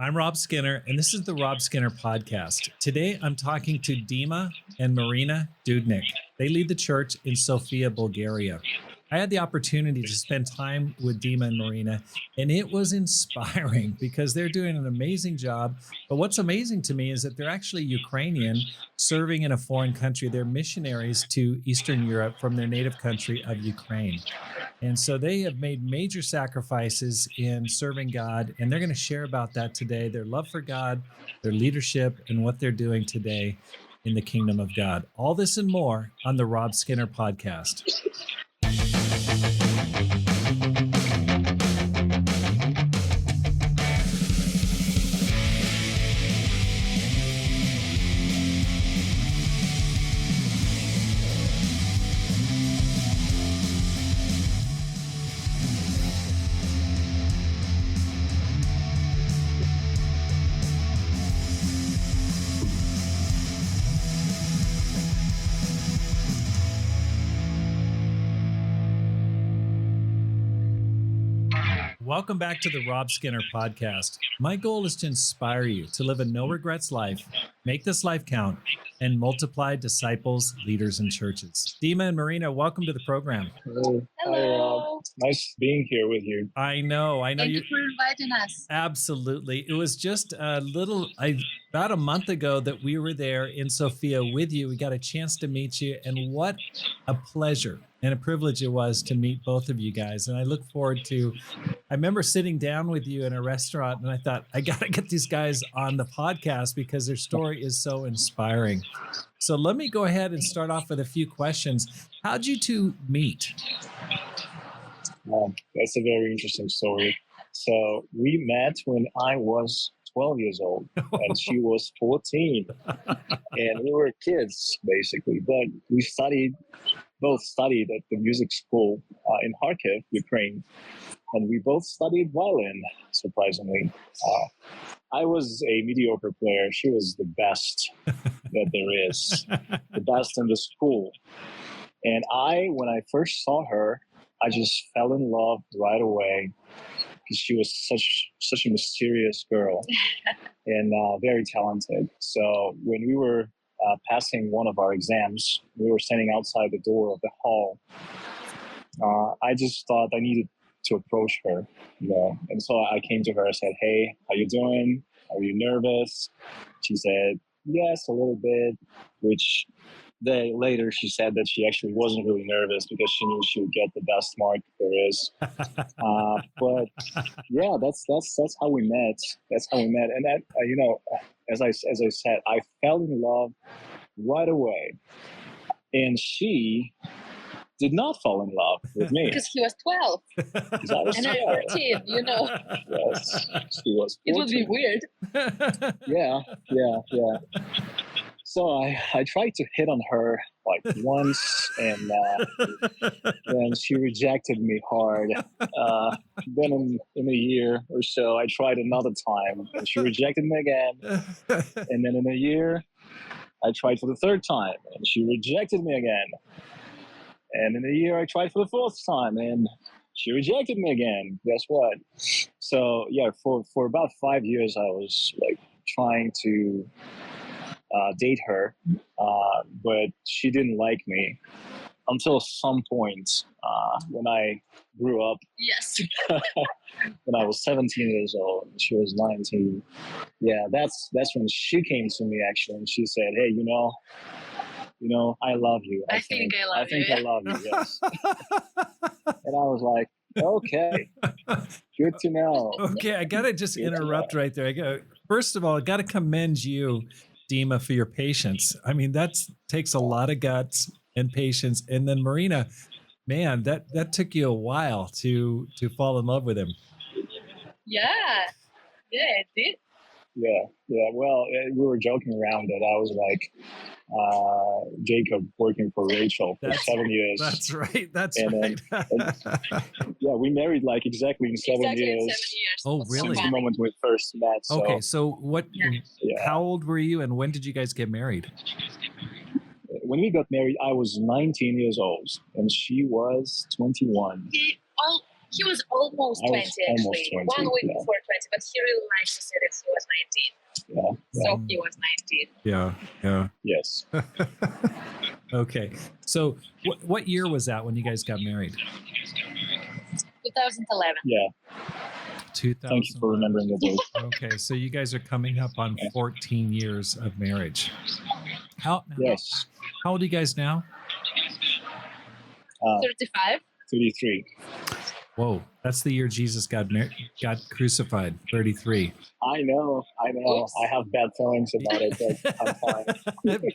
I'm Rob Skinner, and this is the Rob Skinner Podcast. Today, I'm talking to Dima and Marina Dudnik. They lead the church in Sofia, Bulgaria. I had the opportunity to spend time with Dima and Marina, and it was inspiring because they're doing an amazing job. But what's amazing to me is that they're actually Ukrainian, serving in a foreign country. They're missionaries to Eastern Europe from their native country of Ukraine. And so they have made major sacrifices in serving God, and they're going to share about that today, their love for God, their leadership, and what they're doing today in the kingdom of God. All this and more on the Rob Skinner Podcast. Welcome back to the Rob Skinner Podcast. My goal is to inspire you to live a no-regrets life, make this life count, and multiply disciples, leaders, and churches. Dima and Marina, welcome to the program. Hello. Hello. Nice being here with you. I know. Thank you for inviting us. Absolutely. It was just about a month ago that we were there in Sofia with you. We got a chance to meet you, and what a pleasure and a privilege it was to meet both of you guys. And I look forward to, I remember sitting down with you in a restaurant and I thought, I got to get these guys on the podcast because their story is so inspiring. So let me go ahead and start off with a few questions. How'd you two meet? That's a very interesting story. So we met when I was 12 years old and she was 14. And we were kids, basically. But we both studied at the music school in Kharkiv, Ukraine. And we both studied violin, surprisingly. I was a mediocre player. She was the best that there is, the best in the school. And when I first saw her, I just fell in love right away because she was such a mysterious girl and very talented. So when we were passing one of our exams, we were standing outside the door of the hall. I just thought I needed to approach her, and so I came to her and said, "Hey, how you doing? Are you nervous?" She said, "Yes, a little bit," which later she said that she actually wasn't really nervous because she knew she would get the best mark there is. But yeah, that's how we met. That's how we met. And that, as I said, I fell in love right away, and she did not fall in love with me. Because he was 12. Because I was and 12. I'm 13, Yes, she was 14. It would be weird. Yeah. So I tried to hit on her like once, and then she rejected me hard. Then in a year or so, I tried another time, and she rejected me again. And then in a year, I tried for the third time, and she rejected me again. And in a year, I tried for the fourth time, and she rejected me again. Guess what? So yeah, for about 5 years, I was like trying to date her, but she didn't like me until some point when I grew up. Yes. When I was 17 years old, and she was 19. Yeah, that's when she came to me actually, and she said, "Hey, I love you. I think I love you. I love you, yes." And I was like, okay, good to know. Okay, I got to just interrupt right there. First of all, I got to commend you, Dima, for your patience. I mean, that takes a lot of guts and patience. And then Marina, man, that took you a while to fall in love with him. Yeah, it did. Yeah. Well, we were joking around that I was like Jacob working for Rachel for 7 years. That's right. Yeah, we married like exactly in 7 years. In 7 years. Oh, really? Since the moment we first met. So, okay, so how old were you, and when did you guys get married? When we got married, I was 19 years old, and she was 21. He was almost 20, actually. Almost 20, 1 week yeah. before 20, but he really liked to say that he So he was 19. Yeah. Yes. Okay. So what year was that when you guys got married? 2011. Yeah. 2000. Thank you for remembering the date. Okay. So you guys are coming up on 14 years of marriage. Yes. How old are you guys now? 35. 33. Whoa. That's the year Jesus got crucified, 33. I know. Oops. I have bad feelings about it, but I'm fine.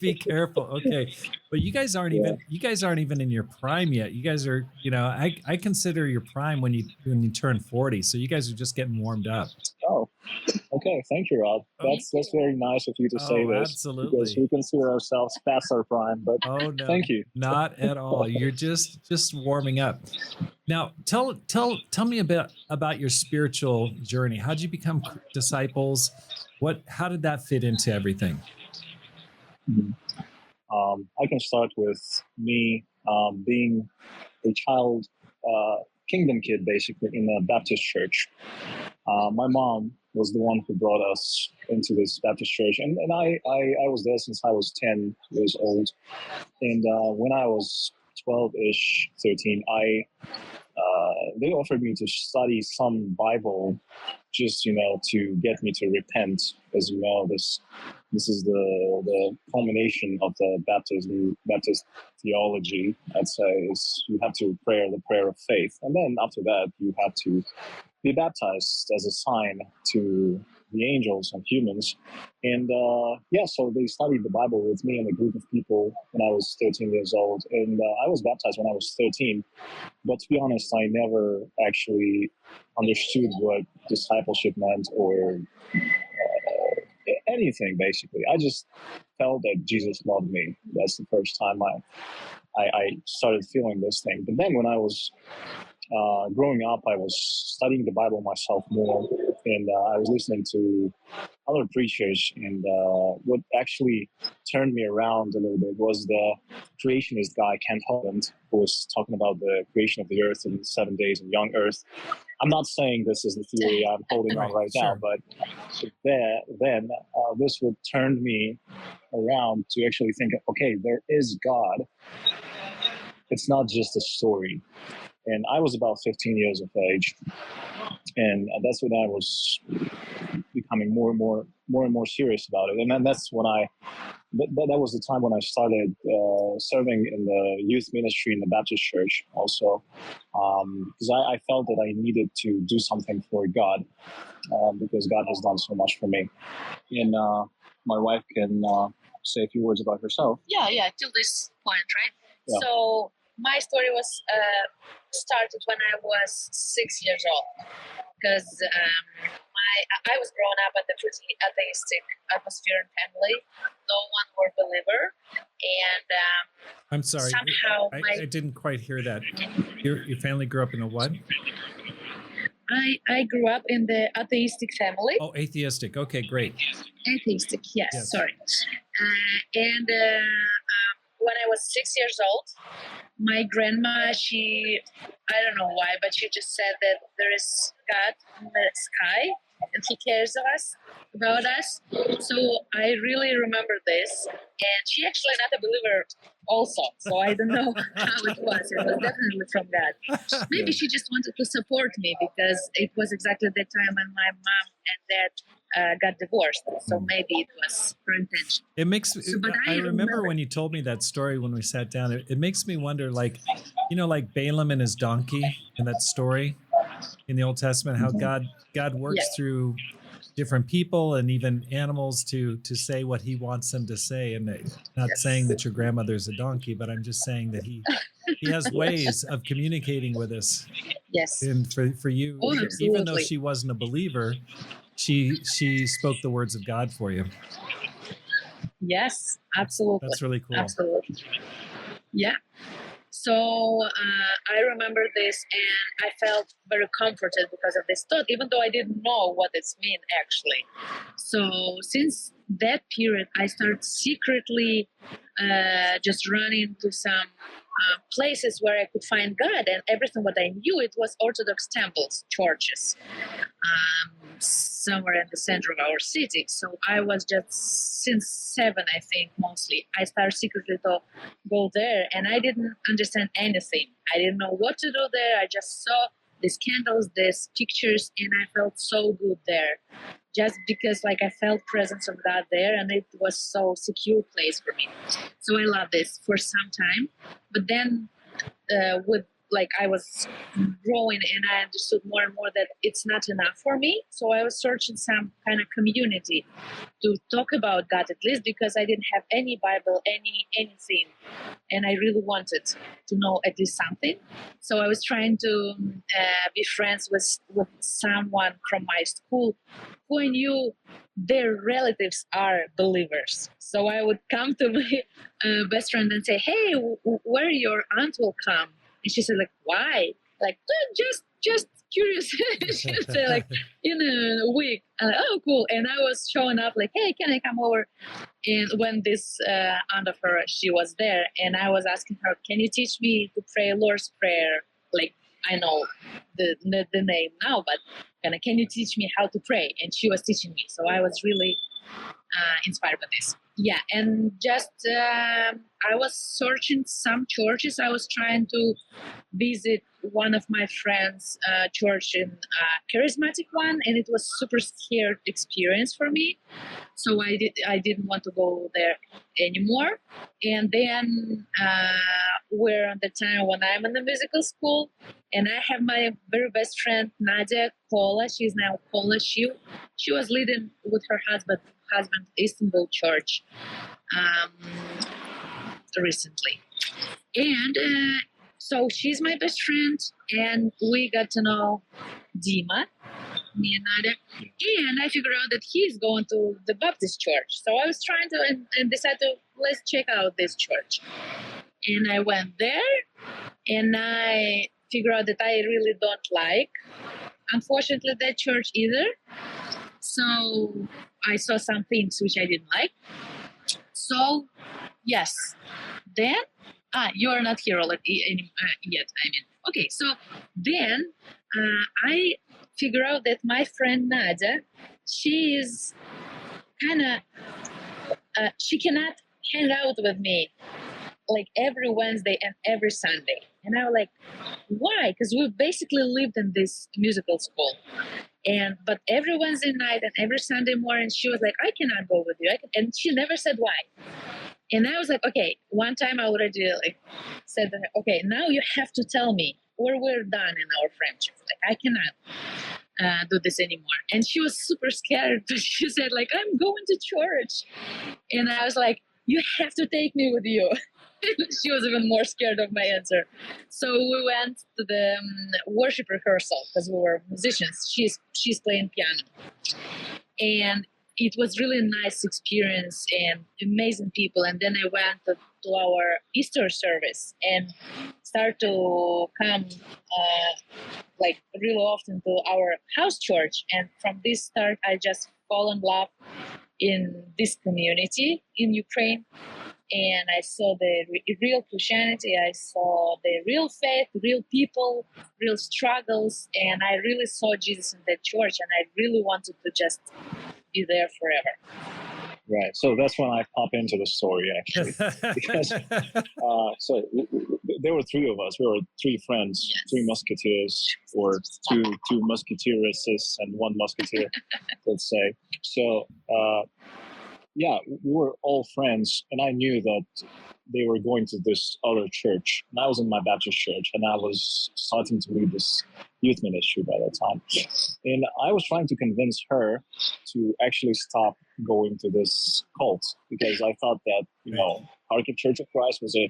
Be careful. Okay. But you guys aren't even in your prime yet. You guys are, I consider your prime when you turn 40. So you guys are just getting warmed up. Oh, okay. Thank you, Rob. That's very nice of you to say this. Absolutely. Because we consider ourselves past our prime, but no, thank you. Not at all. You're just warming up. Now, tell me about your spiritual journey. How did you become disciples? How did that fit into everything? I can start with me being a child, kingdom kid, basically, in a Baptist church. My mom was the one who brought us into this Baptist church, and I was there since I was 10 years old. And when I was 12-ish, 13, they offered me to study some Bible, just to get me to repent. As you know, this is the culmination of the Baptist theology. I'd say is you have to pray the prayer of faith, and then after that you have to be baptized as a sign to the angels and humans. And so they studied the Bible with me and a group of people when I was 13 years old. And I was baptized when I was 13. But to be honest, I never actually understood what discipleship meant or anything, basically. I just felt that Jesus loved me. That's the first time I started feeling this thing. But then when I was growing up, I was studying the Bible myself more, and I was listening to other preachers. And what actually turned me around a little bit was the creationist guy, Kent Holland, who was talking about the creation of the earth in 7 days and young earth. I'm not saying this is the theory I'm holding on right now, but then this would turn me around to actually think, okay, there is God. It's not just a story. And I was about 15 years of age, and that's when I was becoming more and more serious about it. And then that's when that was the time when I started serving in the youth ministry in the Baptist church also, because I felt that I needed to do something for God, because God has done so much for me. And my wife can say a few words about herself. Yeah, till this point, right? Yeah. So my story was started when I was 6 years old, because I was growing up in a pretty atheistic atmosphere and family. No one were believer, and I'm sorry, somehow I didn't quite hear that. Your family grew up in a what? I grew up in the atheistic family. Oh, atheistic. Okay, great. Atheistic, yes. Sorry. And when I was 6 years old, my grandma, I don't know why, but she just said that there is God in the sky and he cares about us. So I really remember this. And she actually not a believer also. So I don't know how it was. It was definitely from God. Maybe she just wanted to support me because it was exactly the time when my mom and dad got divorced. So maybe it was her intention. It makes I remember remember when you told me that story when we sat down. It makes me wonder, like Balaam and his donkey in that story in the Old Testament, how God works through different people and even animals to say what he wants them to say. And not saying that your grandmother's a donkey, but I'm just saying that he has ways of communicating with us. Yes. And for you, even though she wasn't a believer, she spoke the words of God for you. Yes, absolutely. That's really cool. Absolutely. Yeah. So I remember this and I felt very comforted because of this thought, even though I didn't know what it meant actually. So since that period, I started secretly just running to some places where I could find God, and everything what I knew it was Orthodox temples, churches, somewhere in the center of our city. So I was just since 7, I think, mostly. I started secretly to go there, and I didn't understand anything. I didn't know what to do there. I just saw these candles, these pictures, and I felt so good there. Just because like I felt presence of God there, and it was so secure place for me. So I love this for some time. But then with like I was growing and I understood more and more that it's not enough for me. So I was searching some kind of community to talk about God, at least because I didn't have any Bible, anything. And I really wanted to know at least something. So I was trying to be friends with someone from my school who I knew their relatives are believers. So I would come to my best friend and say, "Hey, where your aunt will come?" And she said, like, "Why?" Like, just curious." She would say, like, in a week. I'm like, "Oh, cool." And I was showing up, like, "Hey, can I come over?" And when this aunt of her, she was there, and I was asking her, "Can you teach me to pray Lord's Prayer?" Like, I know the name now, but can you teach me how to pray? And she was teaching me. So I was really inspired by this. Yeah, and just I was searching some churches. I was trying to visit one of my friends' church in charismatic one, and it was super scared experience for me. So I didn't want to go there anymore. And then we're on the time when I'm in the musical school, and I have my very best friend Nadia Kola. She's now Kola. She was leading with her husband Istanbul church recently, and so she's my best friend, and we got to know Dima, me and Nadia, and I figured out that he's going to the Baptist church. So I was trying to and decided to let's check out this church, and I went there, and I figured out that I really don't like, unfortunately, that church either. So I saw some things which I didn't like. So yes, then you are not here yet. I mean, okay. So then I figure out that my friend Nadia, she is kind of she cannot hang out with me like every Wednesday and every Sunday. And I was like, why? Because we basically lived in this musical school. But every Wednesday night and every Sunday morning, she was like, I cannot go with you. And she never said why. And I was like, okay, one time I already like said, okay, now you have to tell me or we're done in our friendship. Like, I cannot do this anymore. And she was super scared. She said, like, I'm going to church. And I was like, you have to take me with you. She was even more scared of my answer. So we went to the worship rehearsal because we were musicians. She's playing piano. And it was really a nice experience and amazing people. And then I went to our Easter service and started to come like really often to our house church. And from this start, I just fall in love in this community in Ukraine. And I saw the real Christianity. I saw the real faith, real people, real struggles. And I really saw Jesus in that church. And I really wanted to just be there forever. Right. So that's when I pop into the story, actually. Because there were 3 of us. We were 3 friends, yes. 3 musketeers, or two musketeeresses and 1 musketeer, let's say. So, yeah, we were all friends, and I knew that they were going to this other church, and I was in my Baptist church, and I was starting to lead this youth ministry by that time. And I was trying to convince her to actually stop going to this cult, because I thought that, Harkin Church of Christ was a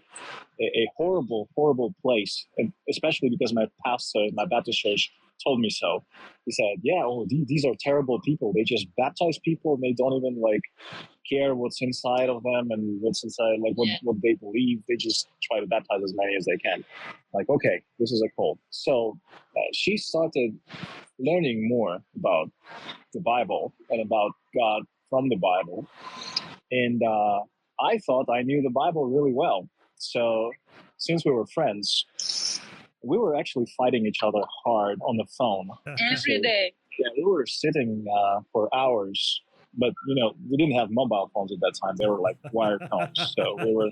horrible, horrible place, and especially because my pastor in my Baptist church told me so. He said, these are terrible people. They just baptize people, and they don't even care what's inside of them and what's inside, what they believe. They just try to baptize as many as they can. Like, okay, this is a cult. So she started learning more about the Bible and about God from the Bible. And I thought I knew the Bible really well. So since we were friends, we were actually fighting each other hard on the phone. Every day. Yeah, we were sitting for hours, but we didn't have mobile phones at that time. They were like wired phones, so we were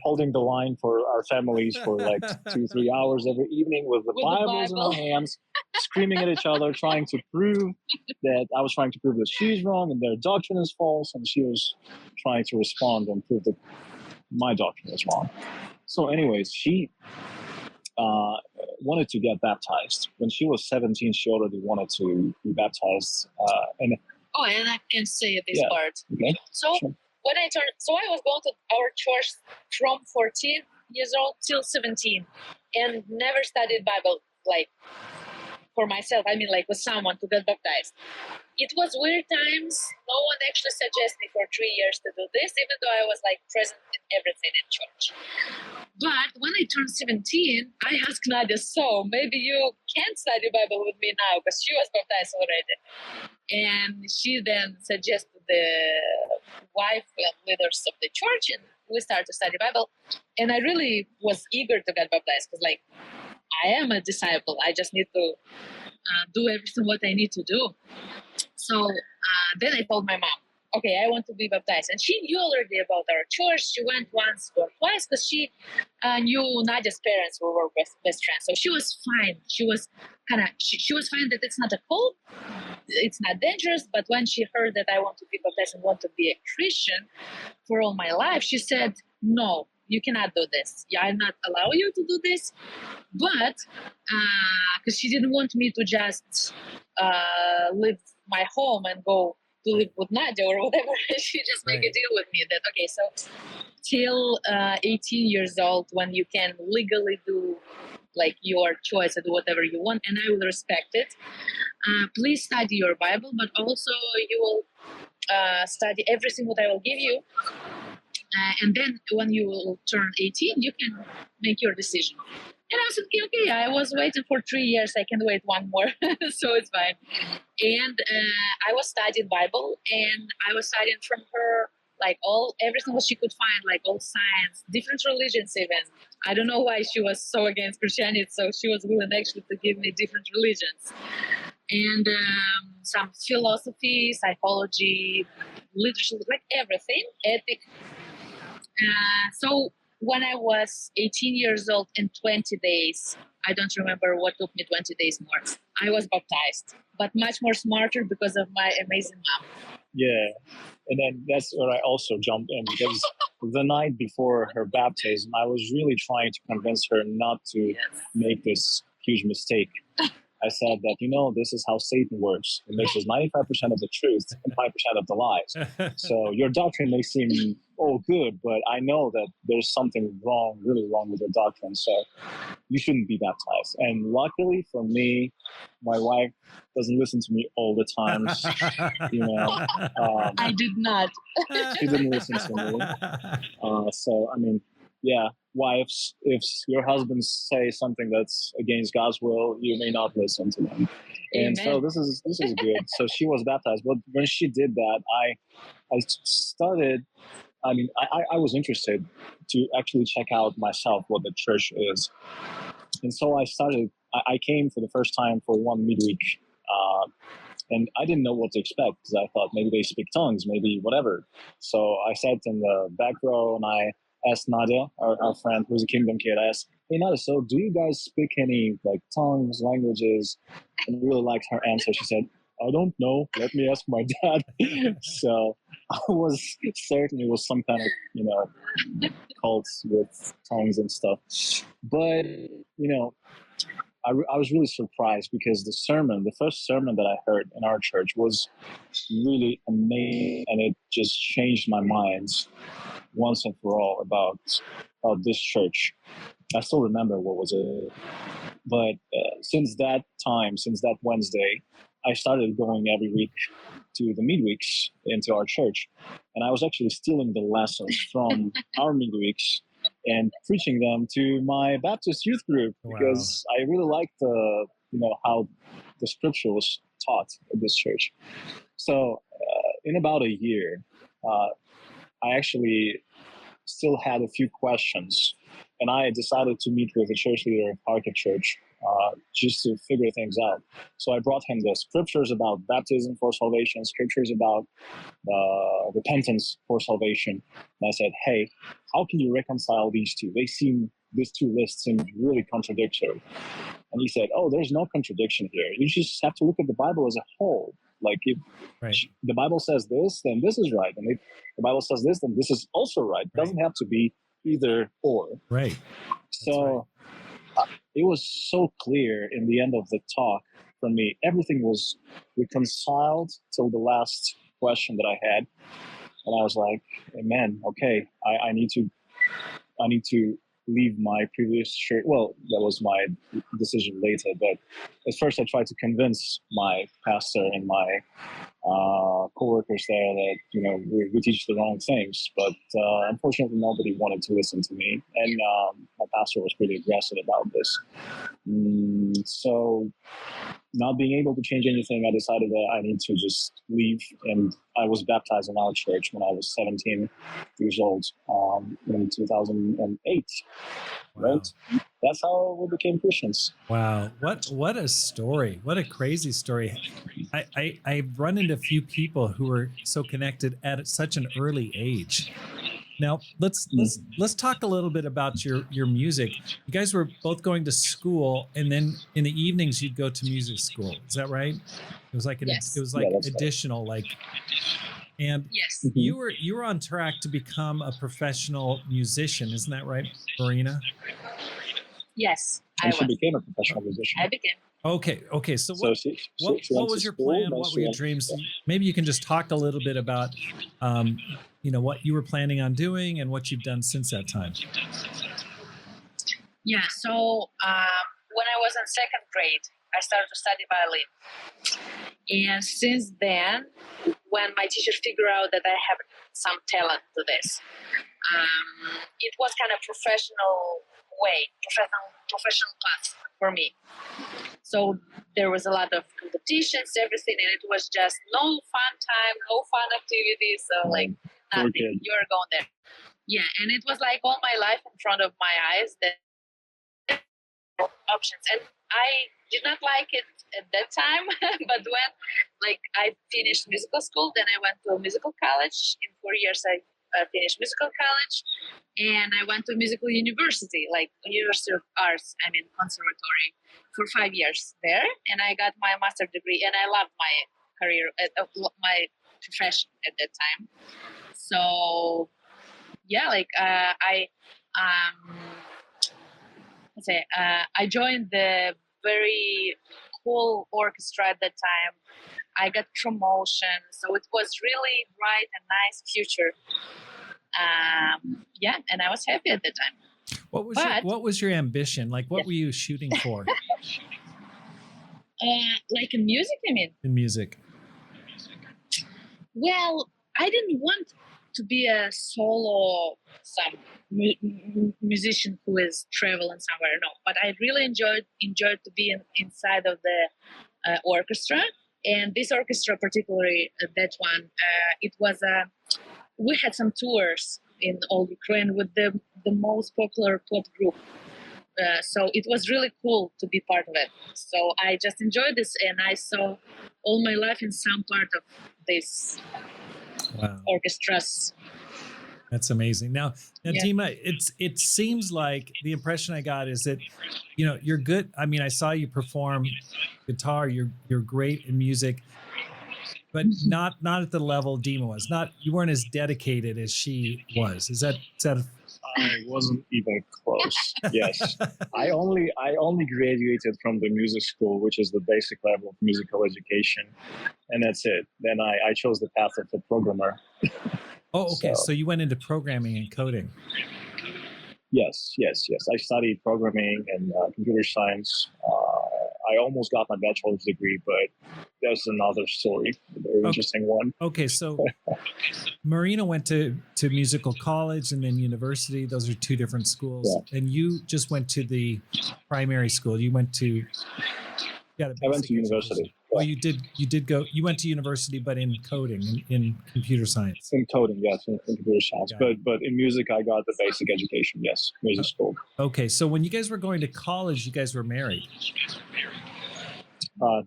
holding the line for our families for like 2-3 hours every evening with the Bibles in our hands, screaming at each other, trying to prove that I was trying to prove that she's wrong and their doctrine is false, and she was trying to respond and prove that my doctrine is wrong. So, anyways, she wanted to get baptized. When she was 17, she already wanted to be baptized. And I can say this part. Okay. So Sure. when I was going to our church from 14 years old till 17, and never studied Bible like for myself. I mean, like with someone to get baptized. It was weird times. No one actually suggested me for 3 years to do this, even though I was like present in everything in church. But when I turned 17, I asked Nadia, so maybe you can study Bible with me now, because she was baptized already. And she then suggested the wife and leaders of the church, and we started to study Bible. And I really was eager to get baptized, because like I am a disciple. I just need to do everything what I need to do. So then I told my mom, okay, I want to be baptized. And she knew already about our church. She went once or twice because she knew Nadia's parents who were best friends. So she was fine. She was she was fine that it's not a cult. It's not dangerous. But when she heard that I want to be baptized and want to be a Christian for all my life, she said, no, you cannot do this. Yeah, I'll not allow you to do this. But because she didn't want me to just leave my home and go to live with Nadia or whatever, she just make a deal with me that, okay, so till 18 years old, when you can legally do like your choice and do whatever you want, and I will respect it. Please study your Bible, but also you will study everything what I will give you. And then when you will turn 18, you can make your decision. And I was thinking, okay, I was waiting for 3 years. I can wait one more, so it's fine. And I was studying Bible, and I was studying from her, like everything what she could find, like all science, different religions even. I don't know why she was so against Christianity, so she was willing actually to give me different religions. And some philosophy, psychology, literature, like everything, ethics. So when I was 18 years old and 20 days, I don't remember what took me 20 days more, I was baptized, but much more smarter because of my amazing mom. Yeah, and then that's where I also jumped in, because the night before her baptism, I was really trying to convince her not to make this huge mistake. I said that, this is how Satan works. It mixes 95% of the truth and 5% of the lies. So your doctrine may seem all good, but I know that there's something wrong, really wrong with your doctrine. So you shouldn't be baptized. And luckily for me, my wife doesn't listen to me all the time. I did not. She didn't listen to me. So, I mean, yeah, wives, if your husbands say something that's against God's will, you may not listen to them. And so this is good. So she was baptized, but when she did that, I started. I mean, I was interested to actually check out myself what the church is, and so I started. I came for the first time for one midweek, and I didn't know what to expect, because I thought maybe they speak tongues, maybe whatever. So I sat in the back row and I asked Nadia, our friend who's a Kingdom kid, I asked, hey Nadia, so do you guys speak any like tongues, languages? And I really liked her answer. She said, I don't know. Let me ask my dad. So I was certain it was some kind of, cult with tongues and stuff. But, I was really surprised, because the first sermon that I heard in our church was really amazing, and it just changed my mind once and for all about this church. I still remember what was it, but since that Wednesday, I started going every week to the midweeks into our church, and I was actually stealing the lessons from our midweeks and preaching them to my Baptist youth group, because I really liked how the scripture was taught at this church. So in about a year, I actually still had a few questions, and I decided to meet with the church leader of Kharkiv Church just to figure things out. So I brought him the scriptures about baptism for salvation, scriptures about repentance for salvation. And I said, hey, how can you reconcile these two? These two lists seem really contradictory. And he said, oh, there's no contradiction here. You just have to look at the Bible as a whole. Like if the Bible says this, then this is right. And if the Bible says this, then this is also right. It doesn't have to be either or. Right. So it was so clear in the end of the talk for me. Everything was reconciled till the last question that I had. And I was like, amen, okay, I need to leave my previous church. Well, that was my decision later. But at first I tried to convince my pastor and my co-workers there that, we teach the wrong things. But unfortunately, nobody wanted to listen to me. And my pastor was pretty aggressive about this. So not being able to change anything, I decided that I need to just leave. And I was baptized in our church when I was 17 years old in 2008. Wow. Right? That's how we became Christians. Wow. What a story. What a crazy story. I've run into a few people who are so connected at such an early age. Now, let's talk a little bit about your music. You guys were both going to school, and then in the evenings you'd go to music school. Is that right? It was like additional, right. And yes. you were on track to become a professional musician, isn't that right, Marina? Yes, and she became a professional musician. I became. Okay. So what was your plan? What were your dreams? Maybe you can just talk a little bit about, what you were planning on doing and what you've done since that time. Yeah. So when I was in second grade, I started to study violin, and since then, when my teacher figured out that I have some talent to this, it was kind of professional path for me. So there was a lot of competitions, everything, and it was just no fun time, no fun activities. So like nothing, you're going there. Yeah, and it was like all my life in front of my eyes that options, and I did not like it at that time. But when I finished musical school, then I went to a musical college. In 4 years, I finished musical college, and I went to musical university, like University of Arts, conservatory, for 5 years there, and I got my master's degree, and I loved my career, my profession at that time. So yeah, I joined the very cool orchestra at that time. I got promotion, so it was really bright and nice future. And I was happy at the time. What was your ambition? What were you shooting for? In music, you mean? In music. Well, I didn't want to be a solo musician who is traveling somewhere. No, but I really enjoyed to be inside of the orchestra. And this orchestra, particularly that one, it was we had some tours in all Ukraine with the most popular pop group. So it was really cool to be part of it. So I just enjoyed this, and I saw all my life in some part of this orchestras. That's amazing. Now, Dima, it seems like the impression I got is that, you're good. I mean, I saw you perform guitar. You're great in music, but not at the level Dima was. You weren't as dedicated as she was. Is that? I wasn't even close. Yes, I only graduated from the music school, which is the basic level of musical education, and that's it. Then I chose the path of the programmer. Oh, okay. So you went into programming and coding. Yes. I studied programming and computer science. I almost got my bachelor's degree, but that's another story, a very interesting one. Okay, so Marina went to musical college and then university. Those are two different schools. Yeah. And you just went to the primary school. You went to... I went to university. Oh, you did go, you went to university, but in coding, in computer science. In coding, yes, in computer science. But in music, I got the basic education, yes, music school. Okay, so when you guys were going to college, you guys were married.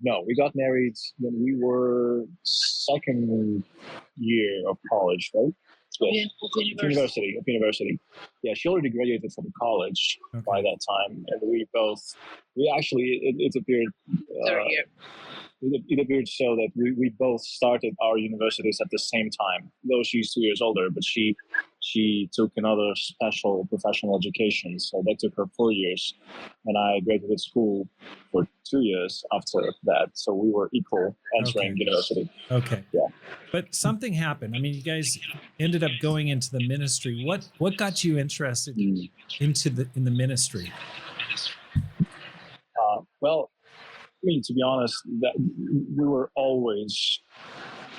No, we got married when we were second year of college, right? Yes. University. Yeah, she already graduated from college by that time, and we actually, it appeared, it appeared so that we both started our universities at the same time. Though she's 2 years older, but she took another special professional education, so that took her 4 years, and I graduated school for 2 years after that. So we were equal entering university. Okay. Yeah. But something happened. I mean, you guys ended up going into the ministry. What got you interested in the ministry? Well, I mean, to be honest, that we were always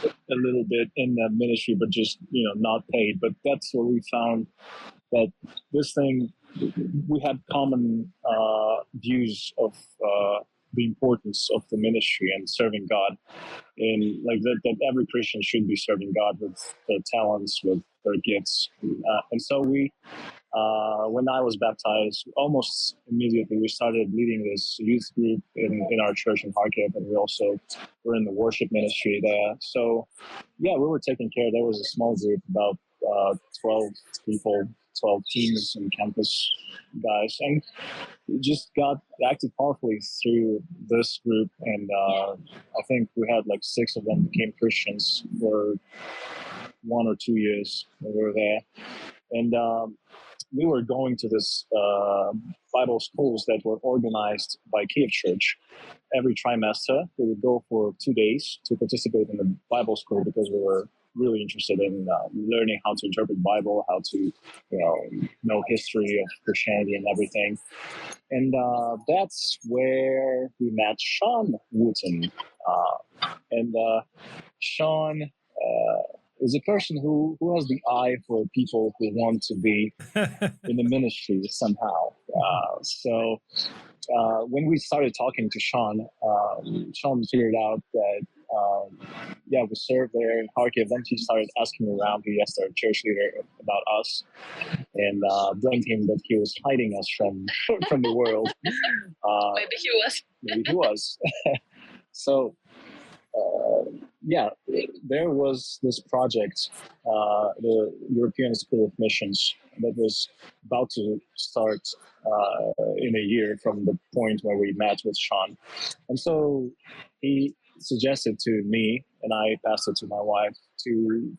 a little bit in the ministry, but just, not paid. But that's where we found that this thing, we had common views of the importance of the ministry and serving God, and like that every Christian should be serving God with their talents, with their gifts. And so when I was baptized, almost immediately we started leading this youth group in our church in Kharkiv, and we also were in the worship ministry there. So, yeah, we were taking care. There was a small group, about 12 people, 12 teens and campus guys, and it just got acted powerfully through this group. And I think we had like 6 of them became Christians for 1 or 2 years when we were there. And we were going to this Bible schools that were organized by Kiev Church. Every trimester, we would go for 2 days to participate in the Bible school because we were really interested in learning how to interpret the Bible, how to know history of Christianity and everything. And that's where we met Shawn Wooten. And Shawn is a person who has the eye for people who want to be in the ministry somehow. So when we started talking to Shawn, Shawn figured out that, we served there in Kharkiv. Then he started asking around. He asked our church leader about us, and blamed him that he was hiding us from the world. Maybe he was. Maybe he was. So, there was this project, the European School of Missions, that was about to start in a year from the point where we met with Shawn. And so he suggested to me, and I passed it to my wife,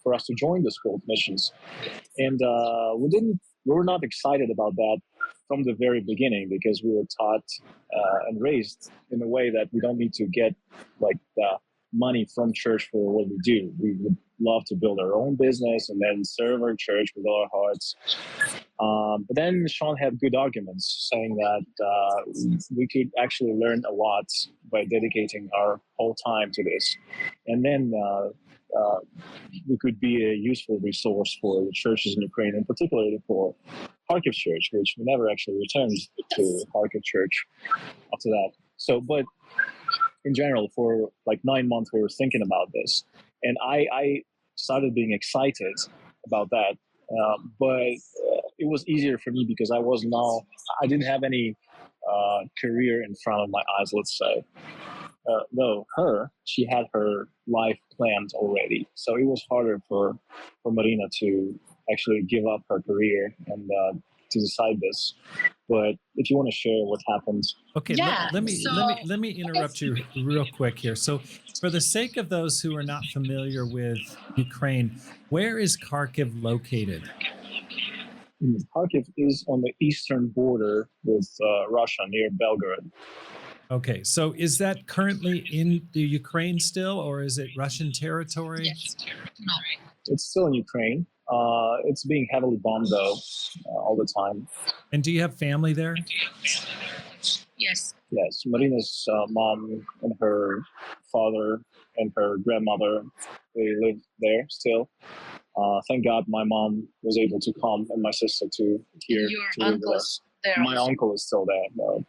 for us to join the School of Missions. And we were not excited about that from the very beginning, because we were taught and raised in a way that we don't need to get like the money from church for what we do. We would love to build our own business and then serve our church with all our hearts. But then Shawn had good arguments, saying that we could actually learn a lot by dedicating our whole time to this. And then we could be a useful resource for the churches in Ukraine, and particularly for Kharkiv Church, which we never actually returned to Kharkiv Church after that. So, but in general, for like 9 months, we were thinking about this, and I started being excited about that. But it was easier for me because I didn't have any career in front of my eyes, let's say. Though she had her life planned already, so it was harder for Marina to actually give up her career and to decide this. But if you want to share what happened. Okay, let me interrupt you real quick here. So for the sake of those who are not familiar with Ukraine, where is Kharkiv located? Kharkiv is on the eastern border with Russia, near Belgorod. Okay, so is that currently in the Ukraine still, or is it Russian territory? Yes. No. It's still in Ukraine. It's being heavily bombed, though, all the time. And do you have family there? Yes. Yes. Marina's mom and her father and her grandmother, they live there still. Thank God my mom was able to come, and my sister too, here Your to live with us. there. My Also. uncle is still there. No.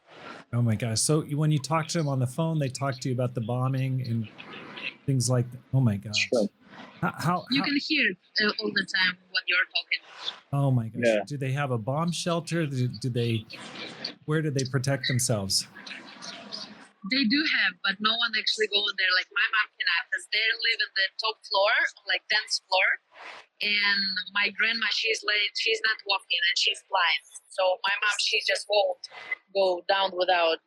Oh my gosh. So when you talk to them on the phone, they talk to you about the bombing and things like that. Oh my gosh. Sure. How You can hear it all the time when you're talking. oh my gosh. Yeah. Do they have a bomb shelter? Where do they protect themselves? They do have, but no one actually go in there. Like my mom cannot, because they live in the top floor, like 10th floor. And my grandma, she's not walking and she's blind. So my mom, she just won't go down without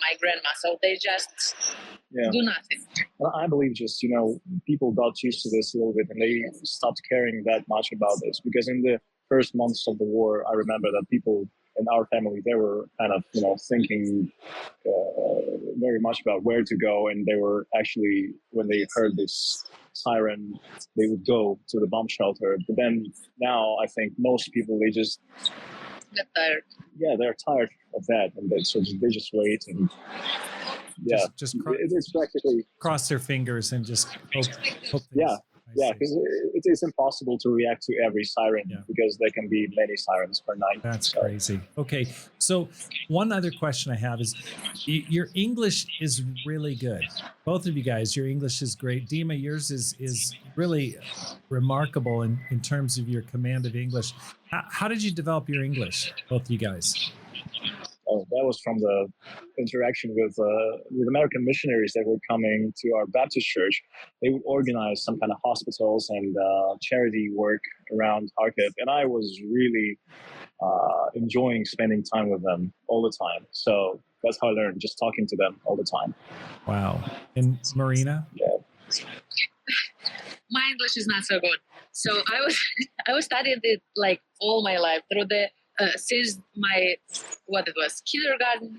my grandma. So they just do nothing. Well, I believe just, people got used to this a little bit and they stopped caring that much about this, because in the first months of the war, I remember that people in our family, they were kind of, thinking very much about where to go. And they were actually, when they heard this siren, they would go to the bomb shelter. But then now I think most people, they just get tired. Yeah, they're tired of that. And they just wait. And yeah, it's practically cross their fingers and just hope because it is impossible to react to every siren because there can be many sirens per night. That's crazy. Okay, so one other question I have is, your English is really good. Both of you guys, your English is great. Dima, yours is really remarkable in terms of your command of English. How did you develop your English, both of you guys? That was from the interaction with American missionaries that were coming to our Baptist church. They would organize some kind of hospitals and charity work around Kharkiv, and I was really enjoying spending time with them all the time. So that's how I learned, just talking to them all the time. Wow. And Marina? Yeah. My English is not so good. So I was studying it like all my life through the since my kindergarten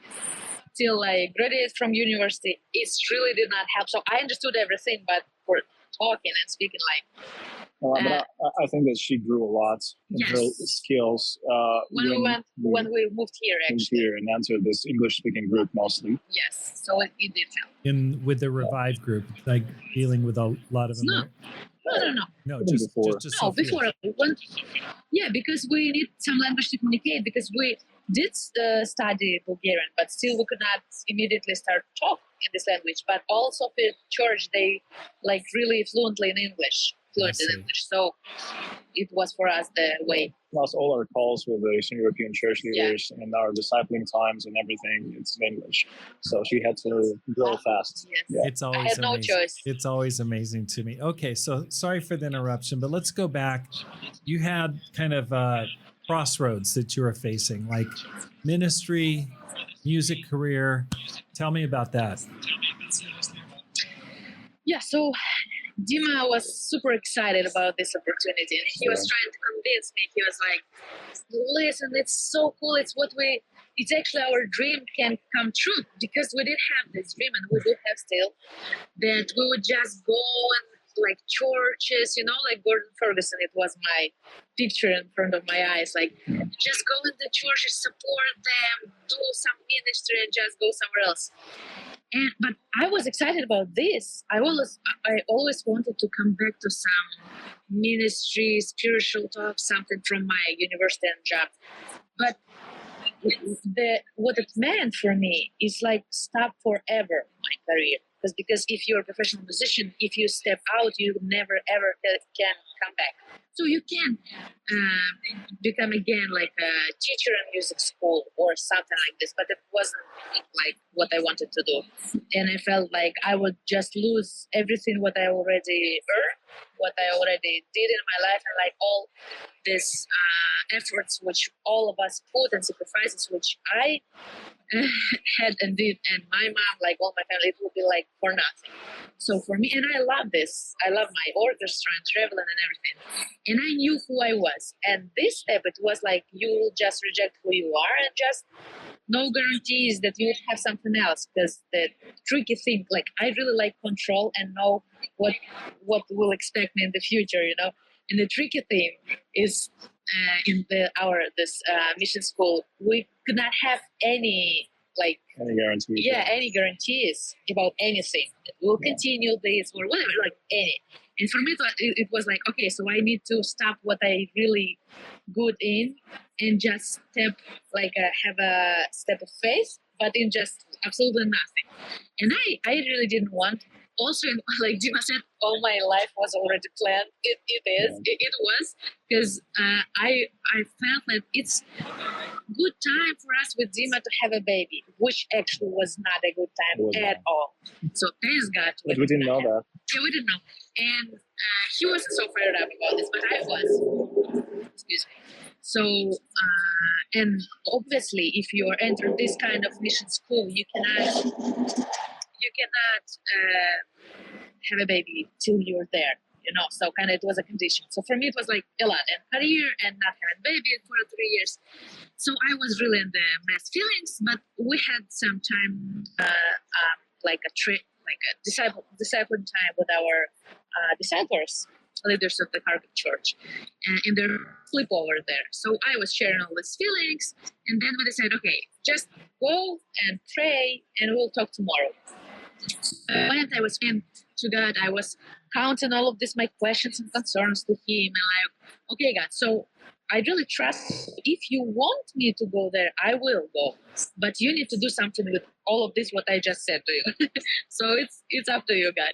till I graduated from university. It really did not help. So I understood everything, but for talking and speaking, but I think that she grew a lot in her skills when we moved here, actually. And entered this English-speaking group mostly. Yes, so it did help. With the Revive group, like dealing with a lot of them. No, just before. Because we need some language to communicate, because we did study Bulgarian, but still we could not immediately start talk in this language. But also the church, they really fluently in English. So it was for us the way. Plus all our calls with the Eastern European church leaders and our discipling times and everything, it's in English. So she had to grow fast. Yes. Yeah. It's always I had no choice. It's always amazing to me. Okay, so sorry for the interruption, but let's go back. You had kind of crossroads that you were facing, like ministry, music career. Tell me about that. Yeah, so Dima was super excited about this opportunity, and he was trying to convince me. He was like, listen, it's so cool. It's actually our dream can come true, because we did have this dream, and we do have still, that we would just go and churches, like Gordon Ferguson. It was my picture in front of my eyes, just go in the churches, support them, do some ministry, and just go somewhere else. But I was excited about this. I always wanted to come back to some ministry, spiritual talk, something from my university and job. But what it meant for me is stop forever my career. Because if you're a professional musician, if you step out, you never ever can come back. So you can become again a teacher in music school or something like this, but it wasn't what I wanted to do. And I felt like I would just lose everything what I already earned, what I already did in my life, and all these efforts which all of us put and sacrifices which I had and did, and my mom, all my family, it would be for nothing. So for me, and I love this. I love my orchestra and traveling and everything. And I knew who I was. And this step, it was you will just reject who you are, and just no guarantees that you would have something else. Because the tricky thing, I really like control and know what will expect me in the future, And the tricky thing is in this mission school, we could not have any guarantees. Yeah, any guarantees about anything. We'll continue this or whatever, any. And for me, it was like, okay, so I need to stop what I really good in and just have a step of faith, but in just absolutely nothing. And I really didn't want. Also, like Dima said, all my life was already planned. It was, because I felt that it's good time for us with Dima to have a baby, which actually was not a good time at all. So thanks God. But we didn't know that. Yeah, we didn't know. And he wasn't so fired up about this, but I was. Excuse me. So, and obviously, if you are entering this kind of mission school, you cannot have a baby till you're there. So kind of it was a condition. So for me, it was like a lot, and career and not having baby for 3 years. So I was really in the mess feelings, but we had some time, like a trip, like a discipline time with our disciples, leaders of the Catholic Church, in their sleepover there. So I was sharing all these feelings, and then we decided, okay, just go and pray, and we'll talk tomorrow. When I was in to God, I was counting all of this, my questions and concerns to Him, and like, okay, God, so I really trust. If you want me to go there, I will go. But you need to do something with all of this, what I just said to you. So it's up to you, God.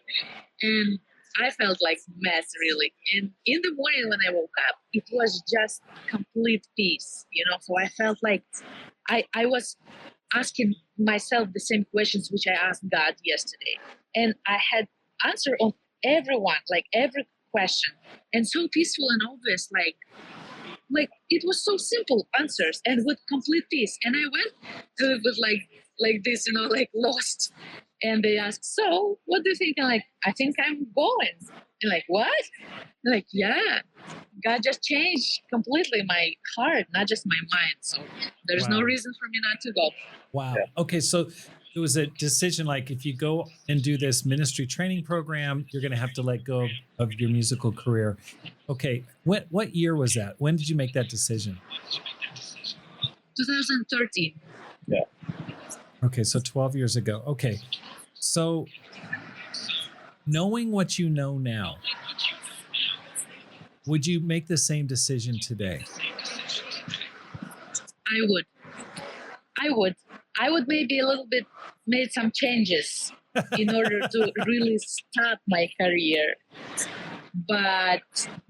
And I felt like mess, really. And in the morning when I woke up, it was just complete peace, So I felt like I was asking myself the same questions which I asked God yesterday. And I had answer on every question. And so peaceful and obvious, like it was so simple answers and with complete peace. And I went with like this, like lost. And they asked, so what do you think? I'm like, I think I'm going. And like, what? And like, yeah, God just changed completely my heart, not just my mind. So there's no reason for me not to go. Wow. Okay. So it was a decision, like if you go and do this ministry training program, you're going to have to let go of your musical career. Okay. What year was that? When did you make that decision? 2013. Yeah. Okay. So 12 years ago. Okay. So knowing what you know now, would you make the same decision today? I would maybe a little bit made some changes in order to really start my career, but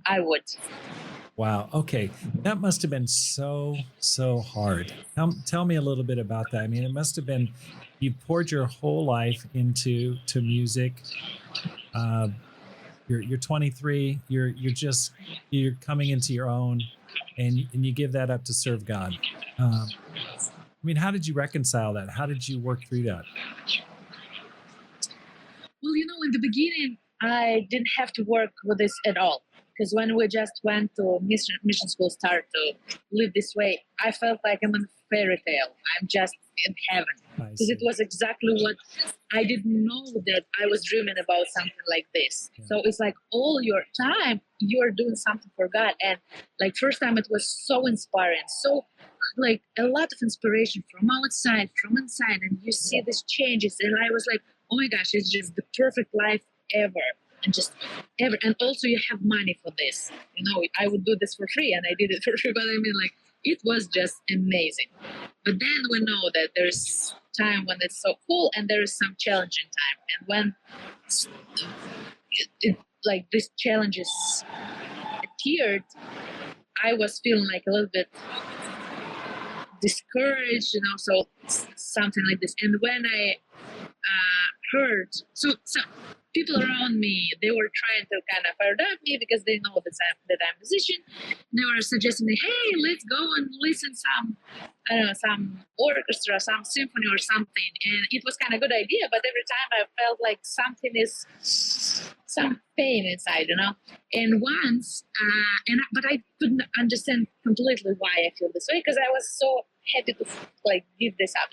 I would. Wow. Okay. That must have been so hard. Tell me a little bit about that. I mean, it must have been, you poured your whole life into music. You're 23. You're coming into your own, and you give that up to serve God. I mean, how did you reconcile that? How did you work through that? Well, in the beginning, I didn't have to work with this at all. Because when we just went to mission school, start to live this way, I felt like I'm in a fairy tale. I'm just in heaven. Because it was exactly what I didn't know, that I was dreaming about something like this. Yeah. So it's like all your time, you're doing something for God. And like first time, it was so inspiring. So like a lot of inspiration from outside, from inside. And you see these changes. And I was like, oh my gosh, it's just the perfect life ever. And just ever, and also you have money for this. I would do this for free, and I did it for free. But I mean, like, it was just amazing. But then we know that there's time when it's so cool, and there is some challenging time. And when like these challenges appeared, I was feeling like a little bit discouraged, so something like this. And when I heard, so people around me, they were trying to kind of fire up me because they know that I'm a musician. They were suggesting me, hey, let's go and listen some orchestra, some symphony or something. And it was kind of a good idea, but every time I felt like some pain inside, And once, but I couldn't understand completely why I feel this way, because I was so happy to give this up,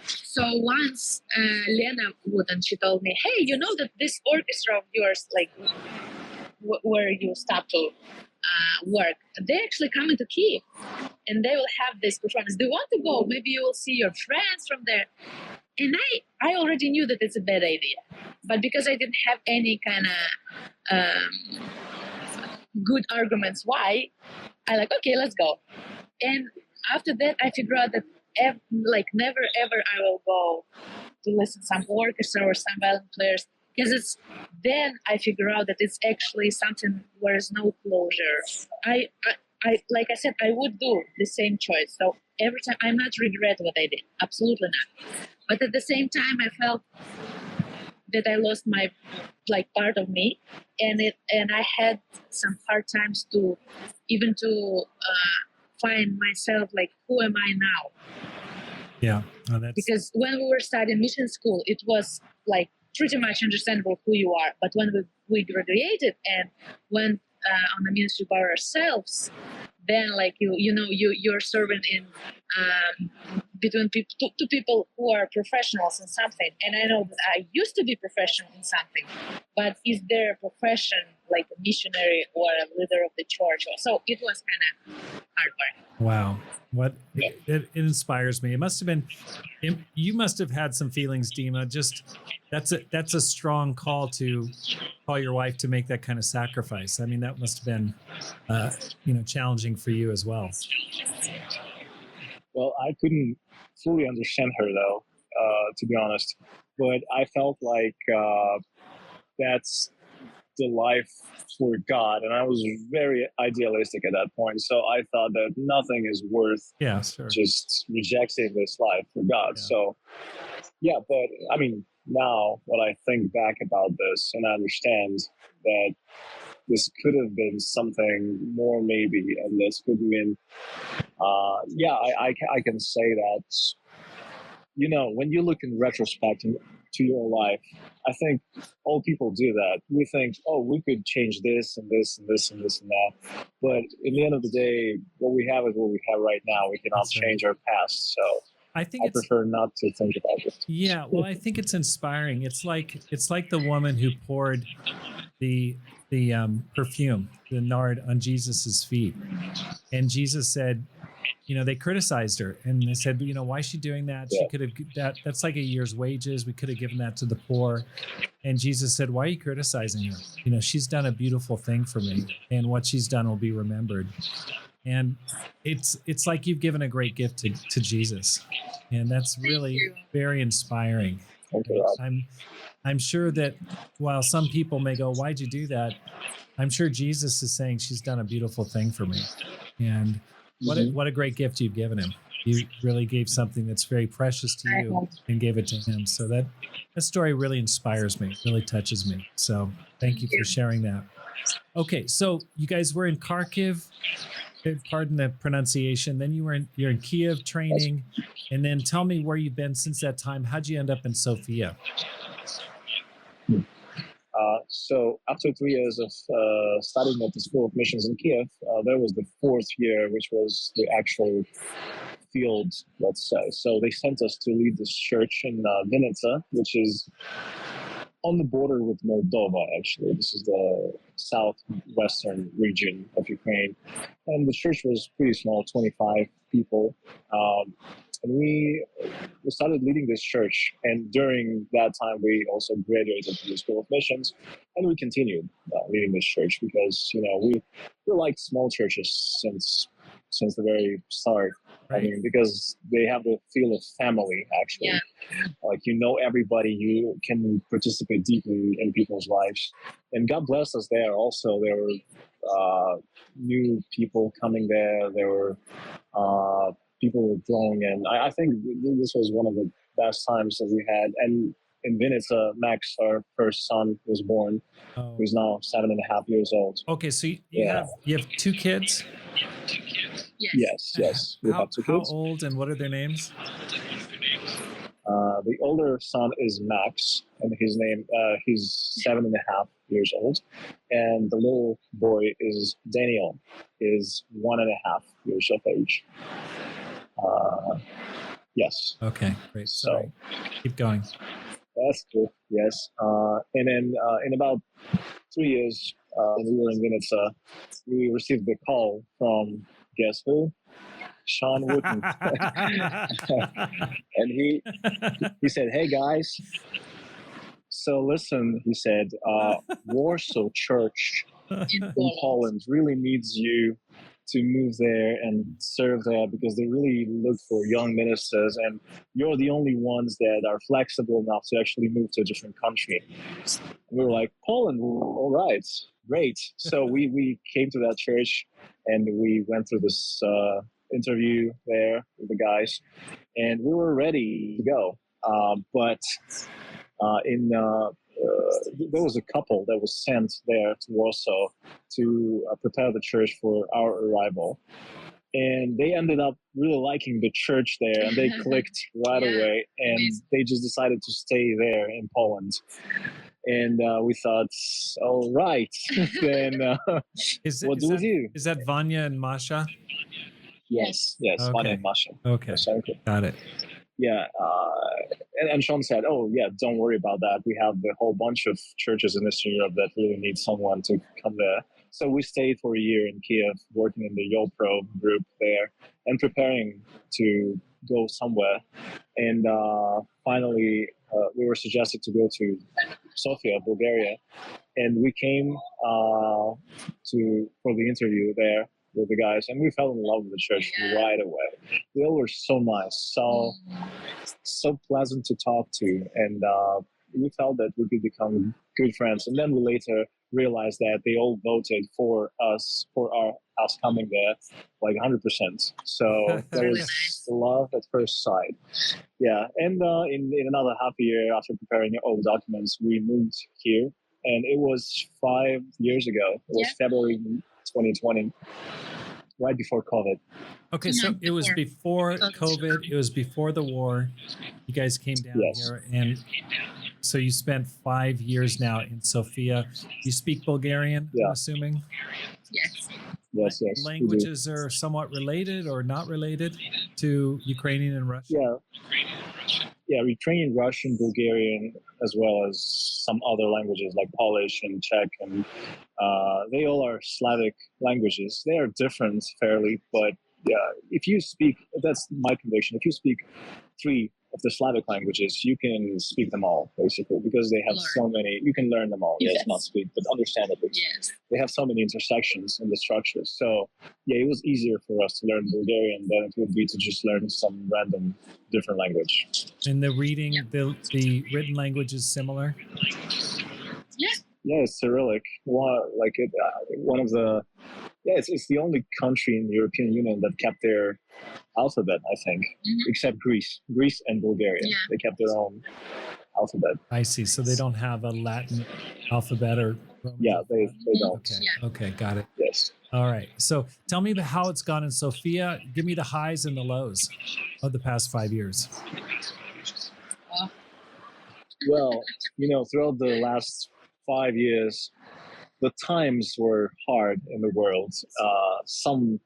So once Lena Wooten, she told me, hey, you know that this orchestra of yours, where you start to work, they actually come into Kyiv, and they will have this performance. Do you want to go? Maybe you will see your friends from there. And I already knew that it's a bad idea, but because I didn't have any kind of good arguments why, I like, okay, let's go. And after that, I figured out that never ever I will go to listen to some orchestra or some violin players, because it's then I figure out that it's actually something where there's no closure. I like I said, I would do the same choice. So every time I'm not regret what I did, absolutely not. But at the same time, I felt that I lost my part of me, and I had some hard times to even to find myself, like, who am I now? Yeah. Because when we were studying mission school, it was like pretty much understandable who you are. But when we graduated and went on the ministry by ourselves, then like you're serving in between two people who are professionals in something. And I know that I used to be professional in something, but is there a profession like a missionary or a leader of the church? So it was kind of hard work. Wow. What it inspires me. It must have been, you must have had some feelings, Dima. Just that's a strong call to call your wife to make that kind of sacrifice. I mean, that must have been, challenging for you as well. Well, I couldn't fully understand her though, to be honest. But I felt like that's the life for God, and I was very idealistic at that point. So I thought that nothing is worth just rejecting this life for God. Yeah. So yeah, but I mean, now when I think back about this, and I understand that this could have been something more, maybe, and this could have been, I can say that, when you look in retrospect to your life, I think all people do that. We think, oh, we could change this and this and this and this and that. But in the end of the day, what we have is what we have right now. We cannot change our past. So I prefer not to think about it. Yeah, well, I think it's inspiring. It's like the woman who poured the perfume, the nard, on Jesus's feet, and Jesus said, they criticized her, and they said, why is she doing that? She could have that's like a year's wages. We could have given that to the poor. And Jesus said, why are you criticizing her? She's done a beautiful thing for me, and what she's done will be remembered. And it's like you've given a great gift to Jesus, and that's really very inspiring. I'm sure that while some people may go, why'd you do that? I'm sure Jesus is saying, she's done a beautiful thing for me. And what a great gift you've given him. You really gave something that's very precious to you and gave it to him. So that story really inspires me, really touches me. So thank you for sharing that. Okay, so you guys were in Kharkiv, pardon the pronunciation. Then you're in Kiev training. And then tell me where you've been since that time. How'd you end up in Sofia? So after 3 years of studying at the School of Missions in Kiev, there was the 4th year, which was the actual field, let's say. So they sent us to lead this church in Vinica, which is on the border with Moldova, actually. This is the southwestern region of Ukraine. And the church was pretty small, 25 people. And we started leading this church. And during that time, we also graduated from the School of Missions. And we continued leading this church because, we like small churches since the very start. Right. I mean, because they have the feel of family, actually. Yeah. Like, everybody, you can participate deeply in people's lives. And God bless us there also. There were new people coming there. There were people were growing. And I think this was one of the best times that we had. And in Vinica, Max, our first son, was born, who's now 7.5 years old. Okay, so you have 2 kids? Yes. We have 2 kids. How old and what are their names? The older son is Max, and he's 7.5 years old. And the little boy is Daniel, is 1.5 years of age. Yes. Okay, great. Sorry. Keep going. That's cool. Yes. And then in about 3 years, when we were in Vinica, we received the call from, guess who? Shawn Wooten. And he said, "Hey guys, so listen," he said, "Warsaw Church in Poland really needs you to move there and serve there because they really look for young ministers, and you're the only ones that are flexible enough to actually move to a different country." And we were like, "Poland, all right, great." So we came to that church and we went through this interview there with the guys, and we were ready to go. But there was a couple that was sent there to Warsaw to prepare the church for our arrival. And they ended up really liking the church there, and they clicked right away, and they just decided to stay there in Poland. And we thought, all right, then what do we do? Is that Vanya and Masha? Yes, Okay. Vanya and Masha. Okay, got it. Yeah, and Shawn said, "Oh yeah, don't worry about that. We have a whole bunch of churches in Eastern Europe that really need someone to come there." So we stayed for a year in Kiev, working in the YoPro group there and preparing to go somewhere. And finally, we were suggested to go to Sofia, Bulgaria, and we came for the interview there with the guys, and we fell in love with the church right away. They all were so nice, so pleasant to talk to, and we felt that we could become good friends. And then we later realized that they all voted for us coming there, like 100%. So there was love at first sight. Yeah, and in another half a year after preparing all the documents, we moved here, and it was 5 years ago. It was February 2020. Right before COVID. Okay, so it was before COVID. It was before the war. You guys came down here, and so you spent 5 years now in Sofia. You speak Bulgarian, I'm assuming? Yes. Yes. Languages are somewhat related or not related to Ukrainian and Russian? Yeah, Ukrainian, Russian, Bulgarian, as well as some other languages like Polish and Czech, and they all are Slavic languages. They are different fairly, but if you speak, that's my conviction, if you speak 3 of the Slavic languages, you can speak them all, basically, because they have so many, you can learn them all, not speak, but understandably. They have so many intersections in the structures. So, it was easier for us to learn Bulgarian than it would be to just learn some random different language. And the reading, the written language is similar? Yeah, it's Cyrillic. It's the only country in the European Union that kept their alphabet, I think, except Greece and Bulgaria. They kept their own alphabet. I see. So they don't have a Latin alphabet or Roman they don't. Okay, got it. Yes. All right. So tell me about how it's gone in Sofia. Give me the highs and the lows of the past 5 years. Well, throughout the last 5 years, the times were hard in the world. Some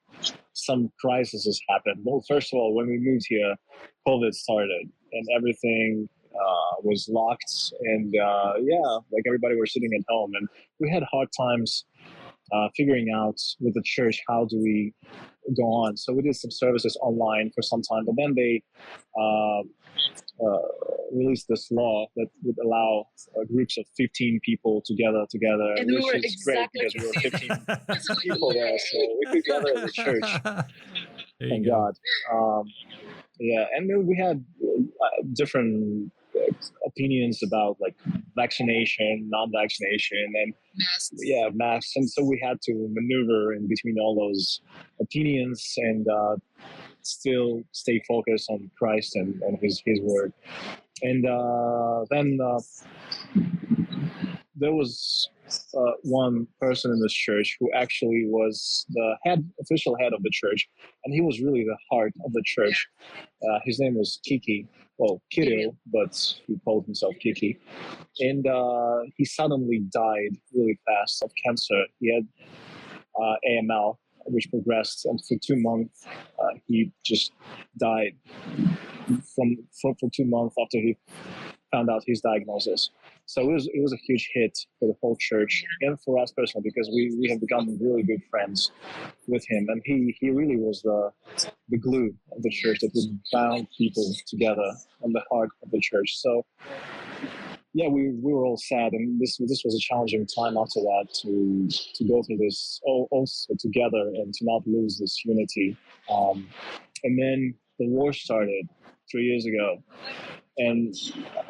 crises happened. Well, first of all, when we moved here, COVID started, and everything was locked. And like everybody were sitting at home, and we had hard times figuring out with the church how do we go on. So we did some services online for some time, but then they released this law that would allow groups of 15 people together, and which is great because we were 15 people there, so we could gather at the church. Thank God. And then we had different opinions about like vaccination, non-vaccination, and masks, and so we had to maneuver in between all those opinions and still stay focused on Christ and his word. And then there was one person in this church who actually was the official head of the church, and he was really the heart of the church. His name was Kiki. Well, Kirill, but he called himself Kiki. And he suddenly died really fast of cancer. He had AML, which progressed, and for 2 months, he just died for 2 months after he found out his diagnosis. So it was a huge hit for the whole church and for us personally, because we have become really good friends with him, and he really was the glue of the church that would bound people together on the heart of the church. So yeah, we were all sad, and this was a challenging time after that to go through this all also together and to not lose this unity. And then the war started 3 years ago, and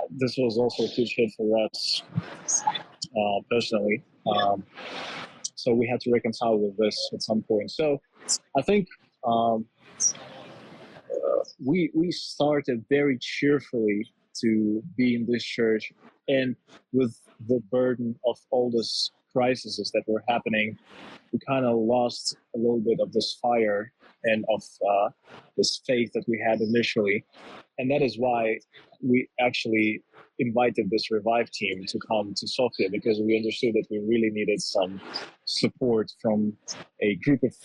this was also a huge hit for us personally. So we had to reconcile with this at some point. So I think we started very cheerfully to be in this church, and with the burden of all these crises that were happening, we kind of lost a little bit of this fire and of this faith that we had initially. And that is why we actually invited this Revive team to come to Sofia, because we understood that we really needed some support from a group of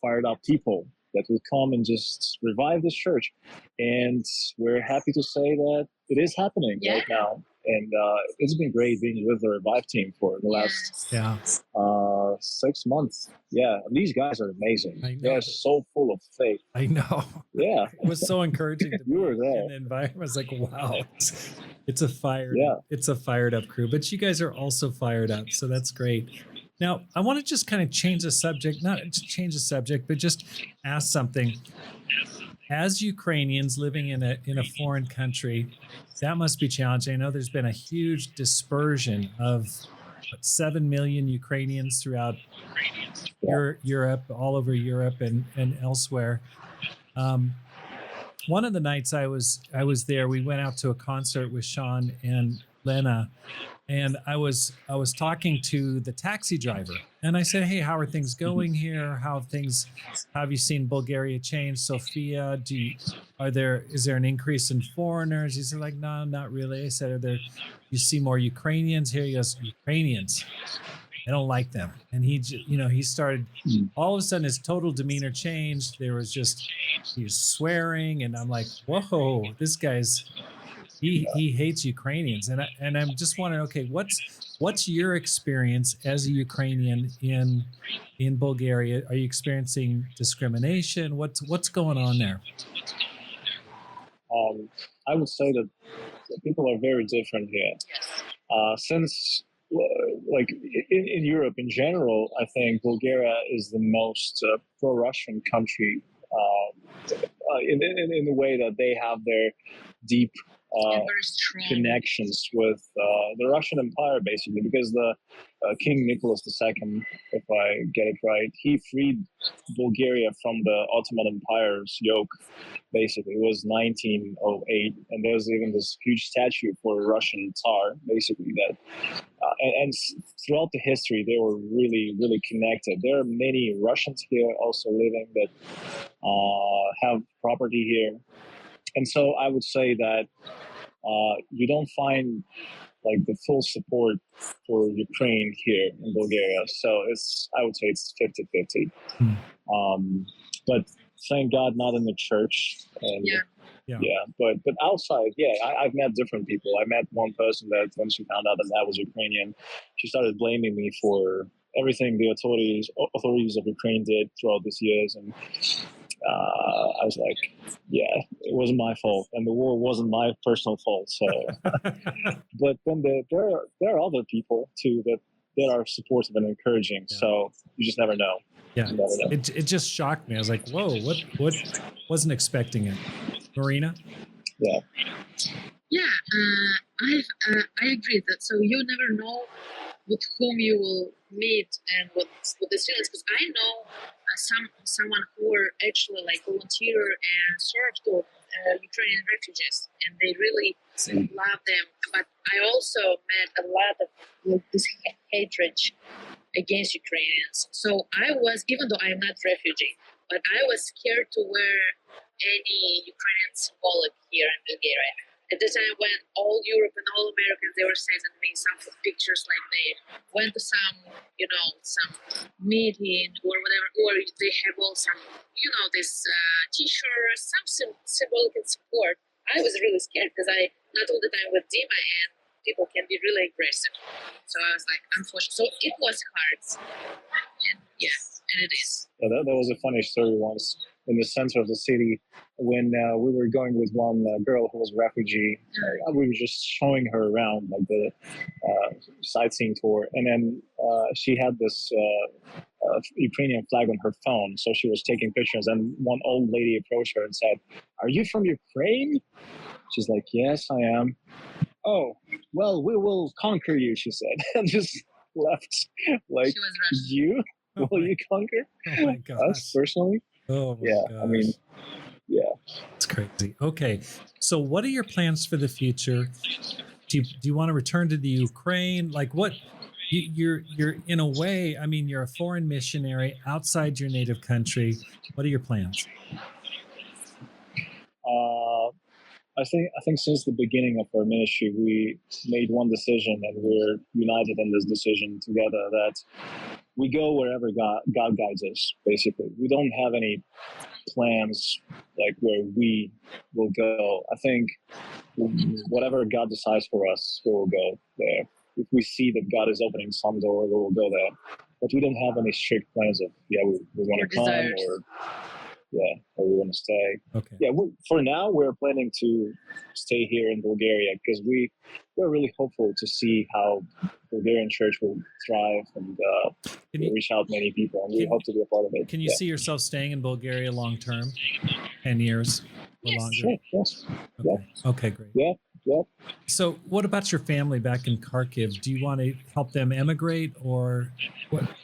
fired up people that would come and just revive this church. And we're happy to say that it is happening right now. And it's been great being with the Revive team for the last 6 months. Yeah, these guys are amazing. They're so full of faith. I know. Yeah. It was so encouraging to You were be there. in the environment. I was like, wow, it's a fired up crew. But you guys are also fired up, so that's great. Now, I want to just kind of change the subject, not just change the subject, but just ask something. As Ukrainians living in a foreign country, that must be challenging. I know there's been a huge dispersion of 7 million Ukrainians throughout Europe, all over Europe and elsewhere. One of the nights I was there, we went out to a concert with Shawn and Lena, and I was talking to the taxi driver, and I said, "Hey, how are things going here? How have you seen Bulgaria change? Sofia, is there an increase in foreigners?" He said, like, "No, not really." I said, you see more Ukrainians here?" He goes, "Ukrainians, I don't like them." And he started, all of a sudden his total demeanor changed. He was swearing, and I'm like, whoa, this guy's, he hates Ukrainians. And I'm just wondering, okay, what's your experience as a Ukrainian in Bulgaria? Are you experiencing discrimination? What's going on there? I would say that people are very different here. Since like in Europe in general, I think Bulgaria is the most pro-Russian country in the way that they have their deep connections with the Russian Empire, basically, because the King Nicholas II, if I get it right, he freed Bulgaria from the Ottoman Empire's yoke. Basically, it was 1908, and there's even this huge statue for a Russian Tsar, basically, that and throughout the history they were really, really connected. There are many Russians here also living that have property here, and so I would say that you don't find like the full support for Ukraine here in Bulgaria. So I would say it's 50-50. But thank God not in the church. And but outside, I've met different people. I met one person that when she found out that I was Ukrainian, she started blaming me for everything the authorities of Ukraine did throughout these years. And I was like, it wasn't my fault, and the war wasn't my personal fault. So, but then there are other people too that are supportive and encouraging. So you just never know. Yeah, it just shocked me. I was like, whoa, what? Wasn't expecting it. Marina? Yeah, I agree that. So you never know with whom you will meet and what the students, because I know someone who were actually like volunteer and served to Ukrainian refugees, and they really love them. But I also met a lot of this hatred against Ukrainians. So I was, even though I'm not refugee, but I was scared to wear any Ukrainian symbolic here in Bulgaria. At the time when all Europe and all Americans, they were sending me some pictures, like they went to some meeting or whatever, or they have all some, this T-shirts, some symbolic support. I was really scared because I not all the time with Dima, and people can be really aggressive. So I was like, unfortunately, so it was hard, and and it is. Yeah, that was a funny story once in the center of the city when we were going with one girl who was a refugee. We were just showing her around, like the sightseeing tour, and then she had this Ukrainian flag on her phone, so she was taking pictures, and one old lady approached her and said, "Are you from Ukraine?" She's like, "Yes, I am." "Oh, well, we will conquer you," she said, and just left. Like, She was Russian. you? Oh Will my- you conquer Oh my gosh. us personally? Oh my Yeah, gosh. I mean, yeah. It's crazy. Okay. So what are your plans for the future? Do you want to return to the Ukraine? Like what you're in a way, I mean, you're a foreign missionary outside your native country. What are your plans? I think since the beginning of our ministry, we made one decision, and we're united in this decision together that we go wherever God guides us. Basically, we don't have any plans like where we will go. I think whatever God decides for us, we will go there. If we see that God is opening some door, we will go there. But we don't have any strict plans of we want to come desires. or we want to stay. Okay. Yeah, for now we're planning to stay here in Bulgaria because we're really hopeful to see how Bulgarian church will thrive and Can you- reach out many people, and we can- hope to be a part of it. Can you see yourself staying in Bulgaria long term? 10 years or Yes. longer? Sure, yes. Okay. Okay, great. Yeah. So what about your family back in Kharkiv? Do you want to help them emigrate, or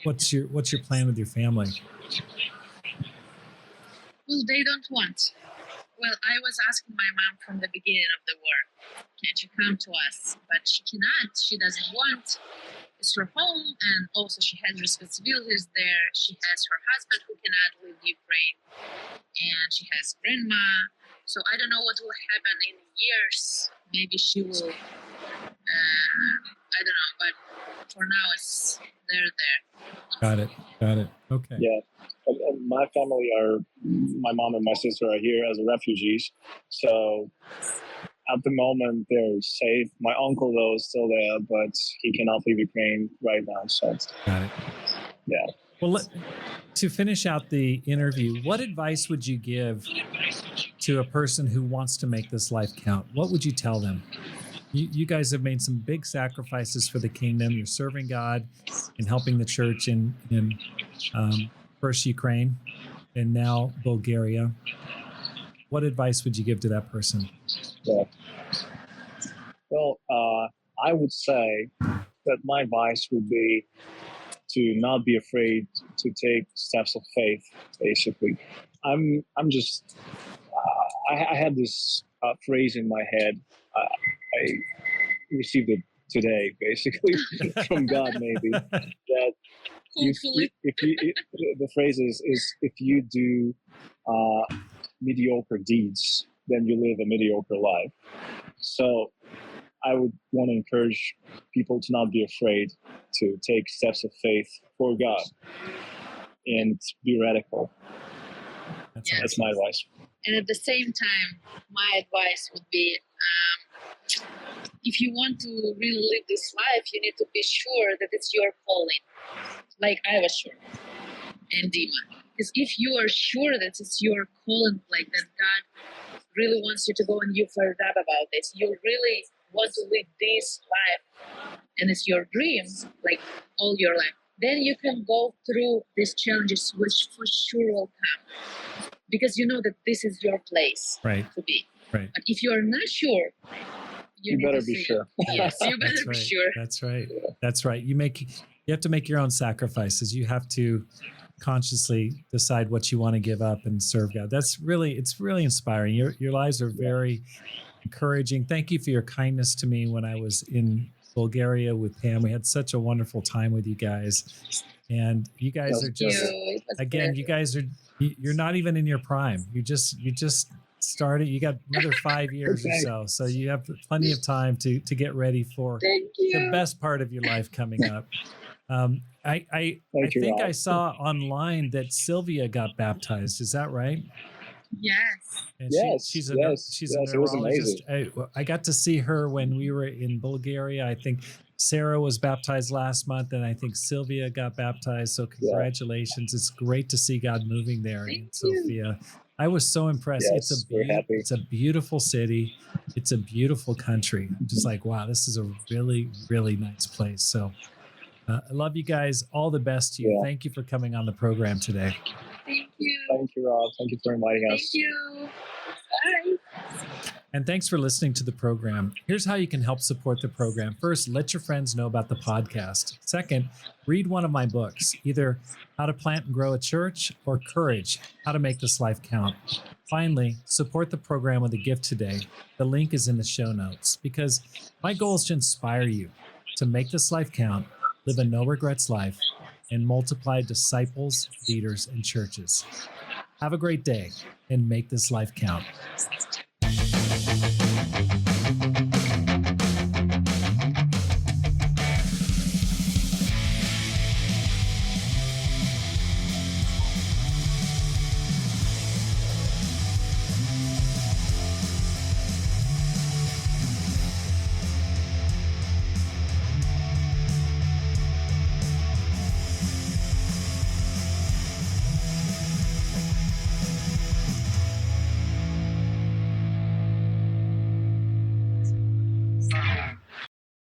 what's your plan with your family? Well, they don't want. Well, I was asking my mom from the beginning of the war, can she come to us? But she cannot. She doesn't want. It's her home, and also she has responsibilities there. She has her husband who cannot leave Ukraine, and she has grandma. So I don't know what will happen in years. Maybe she will. I don't know, but for now, they're there. Got it. Okay. Yeah. And my family my mom and my sister are here as refugees. So at the moment, they're safe. My uncle, though, is still there, but he cannot leave Ukraine right now. So, Got it. yeah. Well, to finish out the interview, what advice would you give to a person who wants to make this life count? What would you tell them? You guys have made some big sacrifices for the kingdom. You're serving God and helping the church in first Ukraine and now Bulgaria. What advice would you give to that person? Yeah. Well, I would say that my advice would be to not be afraid to take steps of faith. Basically, I'm just I had this phrase in my head. I received it today, basically from God, maybe that Hopefully. the phrase is if you do mediocre deeds, then you live a mediocre life. So I would want to encourage people to not be afraid to take steps of faith for God and be radical. That's my advice. And at the same time, my advice would be if you want to really live this life, you need to be sure that it's your calling. Like I was sure, and Dima. Because if you are sure that it's your calling, like that God really wants you to go and you fired up about this, you really want to live this life, and it's your dream, like all your life, then you can go through these challenges, which for sure will come. Because you know that this is your place to be. Right. But if you are not sure, you better be sure. Yes, you better be sure. That's right. That's right. You have to make your own sacrifices. You have to consciously decide what you want to give up and serve God. It's really inspiring. Your lives are very encouraging. Thank you for your kindness to me when I was in Bulgaria with Pam. We had such a wonderful time with you guys. And you guys are just, again, you guys are, you're not even in your prime. You just started. You got another 5 years or so. So you have plenty of time to get ready for the best part of your life coming up. I think I saw online that Sylvia got baptized. Is that right? Yes. And Yes, she's a yes, she's a yes. It was neurologist. amazing. I got to see her when we were in Bulgaria. I think Sarah was baptized last month, and I think Sylvia got baptized. So Yeah. congratulations! It's great to see God moving there in Thank you. Sofia. I was so impressed. Yes, we're happy. It's a beautiful city. It's a beautiful country. I'm just like, wow, this is a really, really nice place. So I love you guys. All the best to you. Yeah. Thank you for coming on the program today. Thank you. Thank you, Rob. Thank you for inviting Thank us. you. Bye. And thanks for listening to the program. Here's how you can help support the program. First, let your friends know about the podcast. Second, read one of my books, either How to Plant and Grow a Church or Courage, How to Make This Life Count. Finally, support the program with a gift today. The link is in the show notes because my goal is to inspire you to make this life count, live a no regrets life, and multiply disciples, leaders, and churches. Have a great day and make this life count.